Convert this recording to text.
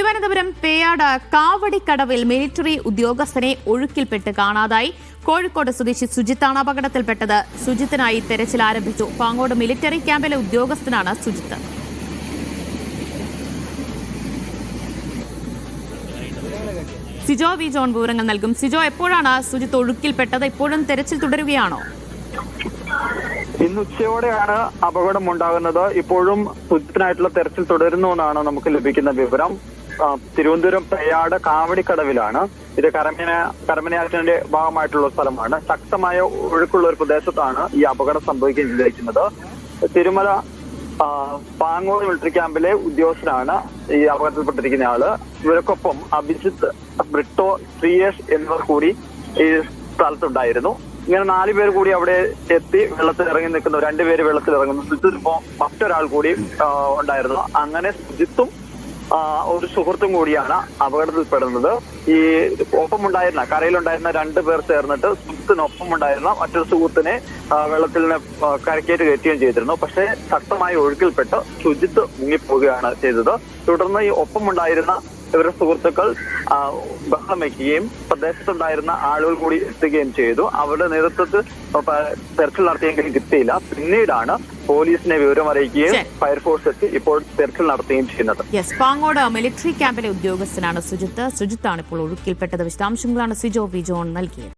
Thiruvananthapuram Peyad കാവടിക്കടവിൽ military ഉദ്യോഗസ്ഥനെ ഒഴുക്കിൽപ്പെട്ട് കാണാതായി. കോഴിക്കോട് സ്വദേശി സുജിത്താണ് അപകടത്തിൽപ്പെട്ടത്. സുജിത്തിനായി തെരച്ചിൽ ആരംഭിച്ചു. പാങ്ങോട് മിലിറ്ററി ക്യാമ്പിലെ ഉദ്യോഗസ്ഥനാണ് സുജിത്ത്. സിജോ വി ജോൺ വിവരങ്ങൾ നൽകും. സിജോ, എപ്പോഴാണ് സുജിത്ത് ഒഴുക്കിൽപ്പെട്ടത്? ഇപ്പോഴും തെരച്ചിൽ തുടരുകയാണോ? ഇന്ന് ഉച്ചയോടെയാണ് അപകടം ഉണ്ടാകുന്നത്. ഇപ്പോഴും സുജിത്തിനായിട്ടുള്ള തെരച്ചിൽ തുടരുന്നു എന്നാണ് നമുക്ക് ലഭിക്കുന്ന വിവരം. തിരുവനന്തപുരം പേയാട് കാവടിക്കടവിലാണ്. ഇത് കരമനയാറ്റിന്റെ ഭാഗമായിട്ടുള്ള സ്ഥലമാണ്. ശക്തമായ ഒഴുക്കുള്ള ഒരു പ്രദേശത്താണ് ഈ അപകടം സംഭവിക്കുന്നത്. തിരുമല പാങ്ങോട് മിലിറ്ററി ക്യാമ്പിലെ ഉദ്യോഗസ്ഥനാണ് ഈ അപകടത്തിൽപ്പെട്ടിരിക്കുന്ന ആള്. ഇവർക്കൊപ്പം അഭിജിത്ത്, ബ്രിട്ടോ, ശ്രീയേഷ് എന്നിവർ കൂടി ഈ സ്ഥലത്തുണ്ടായിരുന്നു. ഇങ്ങനെ 4 പേർ കൂടി അവിടെ എത്തി വെള്ളത്തിൽ ഇറങ്ങി നിൽക്കുന്നു. 2 പേര് വെള്ളത്തിൽ ഇറങ്ങുന്നു. സുജിത്തിപ്പോ മറ്റൊരാൾ കൂടി ഉണ്ടായിരുന്നു. അങ്ങനെ സുജിത്തും ഒരു സുഹൃത്തും കൂടിയാണ് അപകടത്തിൽപ്പെടുന്നത്. ഈ ഒപ്പമുണ്ടായിരുന്ന കരയിലുണ്ടായിരുന്ന 2 പേർ ചേർന്നിട്ട് സുജിത്തിനൊപ്പം ഉണ്ടായിരുന്ന മറ്റൊരു സുഹൃത്തിനെ വെള്ളത്തിൽ നിന്ന് കരക്കേറ്റ് കയറ്റുകയും ചെയ്തിരുന്നു. പക്ഷേ ശക്തമായ ഒഴുക്കിൽപ്പെട്ട് സുജിത്ത് മുങ്ങിപ്പോവുകയാണ് ചെയ്തത്. തുടർന്ന് ഈ ഒപ്പമുണ്ടായിരുന്ന ഇവരുടെ സുഹൃത്തുക്കൾ ബഹളം വയ്ക്കുകയും പ്രദേശത്തുണ്ടായിരുന്ന ആളുകൾ കൂടി എത്തുകയും ചെയ്തു. അവരുടെ നേതൃത്വത്തിൽ തെരച്ചിൽ നടത്തിയെങ്കിലും കിട്ടിയില്ല. പിന്നീടാണ് പോലീസിനെ വിവരം അറിയിക്കുകയും ഫയർഫോഴ്സ് എത്തി ഇപ്പോൾ തെരച്ചിൽ നടത്തുകയും ചെയ്യുന്നത്. പാങ്ങോട് മിലിറ്ററി ക്യാമ്പിലെ ഉദ്യോഗസ്ഥനാണ് സുജിത്താണ് ഇപ്പോൾ ഒഴുക്കിൽപ്പെട്ടത്. വിശദാംശങ്ങളാണ് സിജോ വി ജോൺ നൽകിയത്.